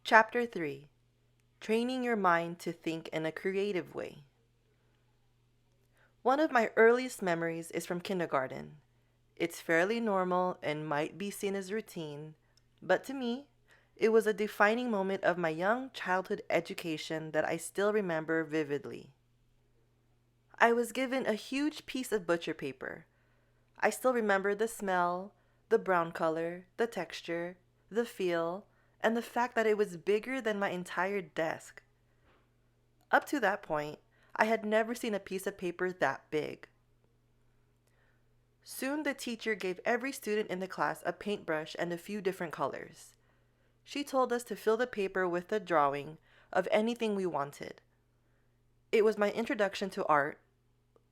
Chapter 3: Training Your Mind to Think in a Creative Way. One of my earliest memories is from kindergarten. It's fairly normal and might be seen as routine, but to me, it was a defining moment of my young childhood education that I still remember vividly. I was given a huge piece of butcher paper. I still remember the smell, the brown color, the texture, the feel, and the fact that it was bigger than my entire desk. Up to that point, I had never seen a piece of paper that big. Soon the teacher gave every student in the class a paintbrush and a few different colors. She told us to fill the paper with a drawing of anything we wanted. It was my introduction to art,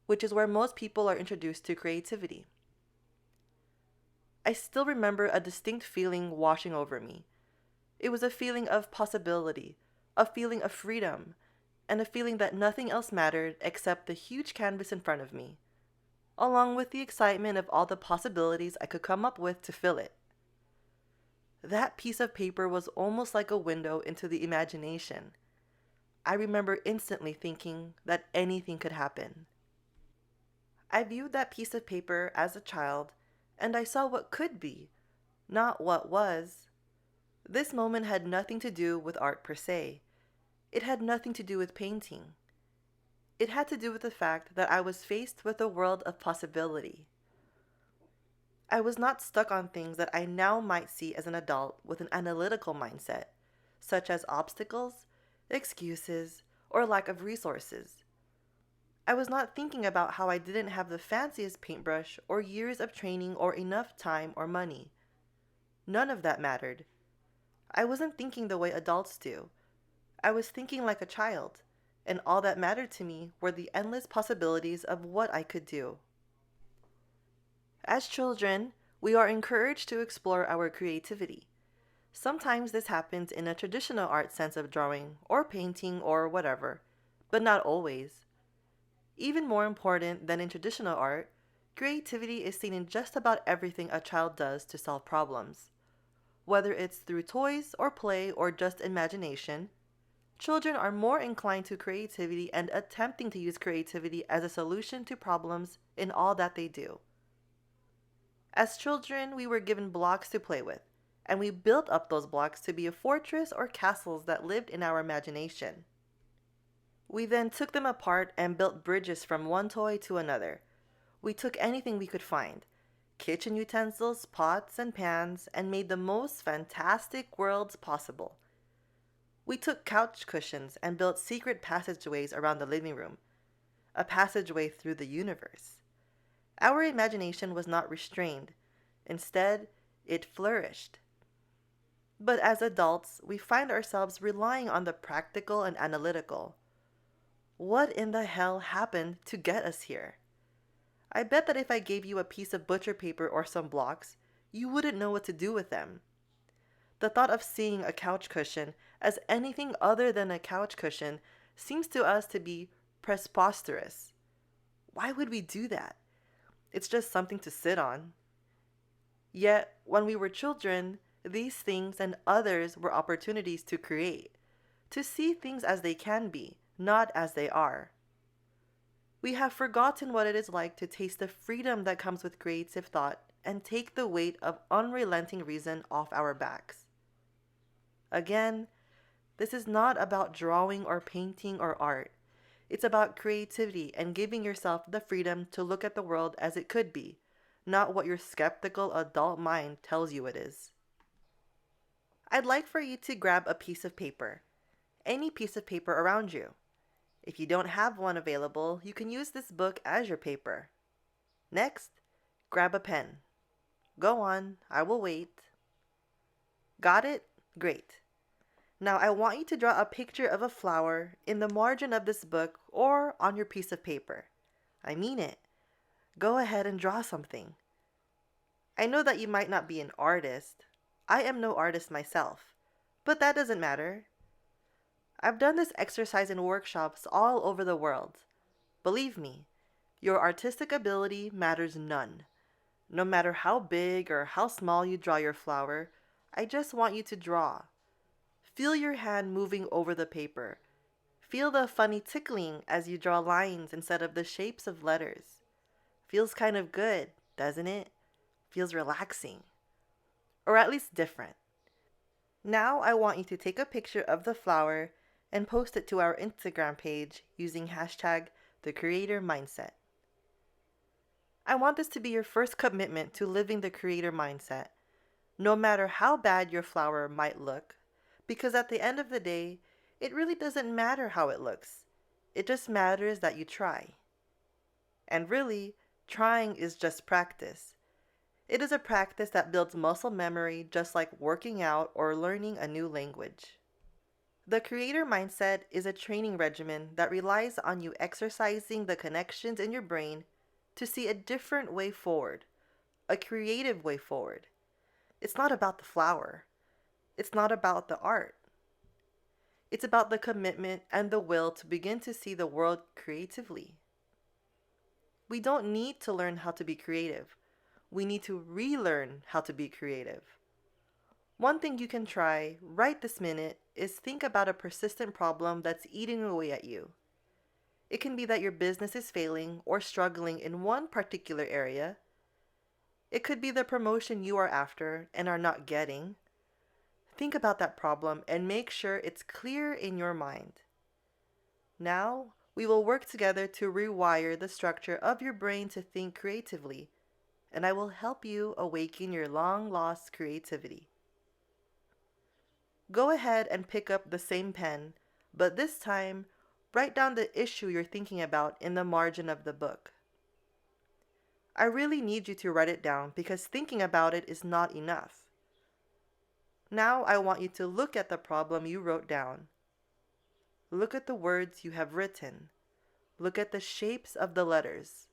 which is where most people are introduced to creativity. I still remember a distinct feeling washing over me. It was a feeling of possibility, a feeling of freedom, and a feeling that nothing else mattered except the huge canvas in front of me, along with the excitement of all the possibilities I could come up with to fill it. That piece of paper was almost like a window into the imagination. I remember instantly thinking that anything could happen. I viewed that piece of paper as a child, and I saw what could be, not what was. This moment had nothing to do with art per se. It had nothing to do with painting. It had to do with the fact that I was faced with a world of possibility. I was not stuck on things that I now might see as an adult with an analytical mindset, such as obstacles, excuses, or lack of resources. I was not thinking about how I didn't have the fanciest paintbrush or years of training or enough time or money. None of that mattered. I wasn't thinking the way adults do. I was thinking like a child, and all that mattered to me were the endless possibilities of what I could do. As children, we are encouraged to explore our creativity. Sometimes this happens in a traditional art sense of drawing or painting or whatever, but not always. Even more important than in traditional art, creativity is seen in just about everything a child does to solve problems. Whether it's through toys or play or just imagination, children are more inclined to creativity and attempting to use creativity as a solution to problems in all that they do. As children, we were given blocks to play with, and we built up those blocks to be a fortress or castles that lived in our imagination. We then took them apart and built bridges from one toy to another. We took anything we could find, kitchen utensils, pots, and pans, and made the most fantastic worlds possible. We took couch cushions and built secret passageways around the living room, a passageway through the universe. Our imagination was not restrained. Instead, it flourished. But as adults, we find ourselves relying on the practical and analytical. What in the hell happened to get us here? I bet that if I gave you a piece of butcher paper or some blocks, you wouldn't know what to do with them. The thought of seeing a couch cushion as anything other than a couch cushion seems to us to be preposterous. Why would we do that? It's just something to sit on. Yet, when we were children, these things and others were opportunities to create, to see things as they can be, not as they are. We have forgotten what it is like to taste the freedom that comes with creative thought and take the weight of unrelenting reason off our backs. Again, this is not about drawing or painting or art. It's about creativity and giving yourself the freedom to look at the world as it could be, not what your skeptical adult mind tells you it is. I'd like for you to grab a piece of paper, any piece of paper around you. If you don't have one available, you can use this book as your paper. Next, grab a pen. Go on, I will wait. Got it? Great. Now I want you to draw a picture of a flower in the margin of this book or on your piece of paper. I mean it. Go ahead and draw something. I know that you might not be an artist. I am no artist myself, but that doesn't matter. I've done this exercise in workshops all over the world. Believe me, your artistic ability matters none. No matter how big or how small you draw your flower, I just want you to draw. Feel your hand moving over the paper. Feel the funny tickling as you draw lines instead of the shapes of letters. Feels kind of good, doesn't it? Feels relaxing. Or at least different. Now I want you to take a picture of the flower and post it to our Instagram page using hashtag #TheCreatorMindset. I want this to be your first commitment to living the creator mindset, no matter how bad your flower might look, because at the end of the day, it really doesn't matter how it looks. It just matters that you try. And really, trying is just practice. It is a practice that builds muscle memory just like working out or learning a new language. The creator mindset is a training regimen that relies on you exercising the connections in your brain to see a different way forward, a creative way forward. It's not about the flower. It's not about the art. It's about the commitment and the will to begin to see the world creatively. We don't need to learn how to be creative. We need to relearn how to be creative. One thing you can try right this minute is think about a persistent problem that's eating away at you. It can be that your business is failing or struggling in one particular area. It could be the promotion you are after and are not getting. Think about that problem and make sure it's clear in your mind. Now, we will work together to rewire the structure of your brain to think creatively, and I will help you awaken your long-lost creativity. Go ahead and pick up the same pen, but this time, write down the issue you're thinking about in the margin of the book. I really need you to write it down because thinking about it is not enough. Now I want you to look at the problem you wrote down. Look at the words you have written. Look at the shapes of the letters.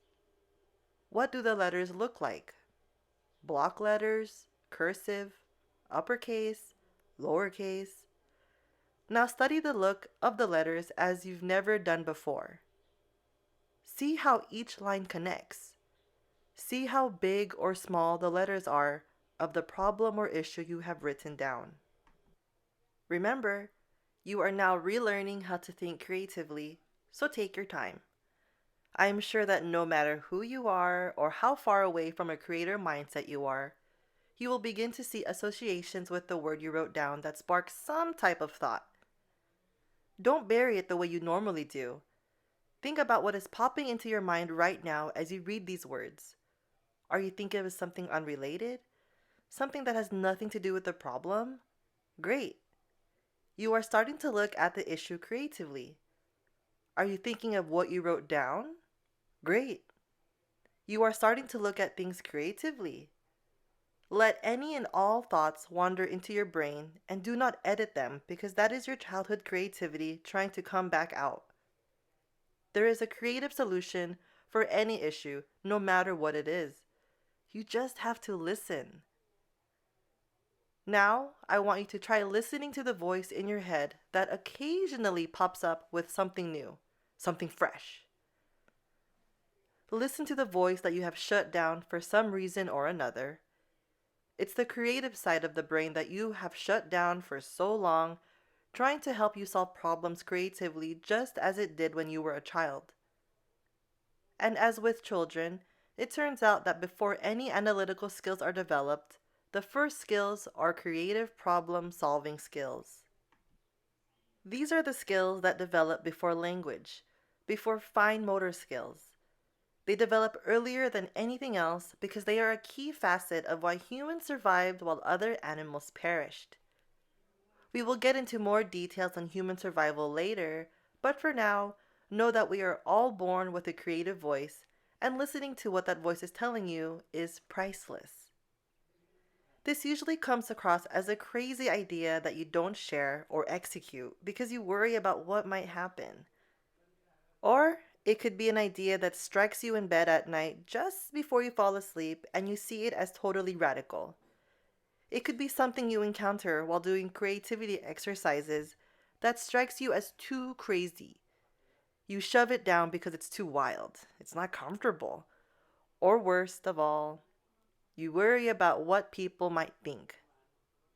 What do the letters look like? Block letters, cursive, uppercase, lowercase. Now study the look of the letters as you've never done before. See how each line connects. See how big or small the letters are of the problem or issue you have written down. Remember, you are now relearning how to think creatively, so take your time. I am sure that no matter who you are or how far away from a creator mindset you will begin to see associations with the word you wrote down that spark some type of thought. Don't bury it the way you normally do. Think about what is popping into your mind right now as you read these words. Are you thinking of something unrelated? Something that has nothing to do with the problem? Great. You are starting to look at the issue creatively. Are you thinking of what you wrote down? Great. You are starting to look at things creatively. Let any and all thoughts wander into your brain and do not edit them because that is your childhood creativity trying to come back out. There is a creative solution for any issue, no matter what it is. You just have to listen. Now, I want you to try listening to the voice in your head that occasionally pops up with something new, something fresh. Listen to the voice that you have shut down for some reason or another. It's the creative side of the brain that you have shut down for so long, trying to help you solve problems creatively just as it did when you were a child. And as with children, it turns out that before any analytical skills are developed, the first skills are creative problem-solving skills. These are the skills that develop before language, before fine motor skills. They develop earlier than anything else because they are a key facet of why humans survived while other animals perished. We will get into more details on human survival later, but for now, know that we are all born with a creative voice, and listening to what that voice is telling you is priceless. This usually comes across as a crazy idea that you don't share or execute because you worry about what might happen. Or it could be an idea that strikes you in bed at night just before you fall asleep and you see it as totally radical. It could be something you encounter while doing creativity exercises that strikes you as too crazy. You shove it down because it's too wild. It's not comfortable. Or worst of all, you worry about what people might think.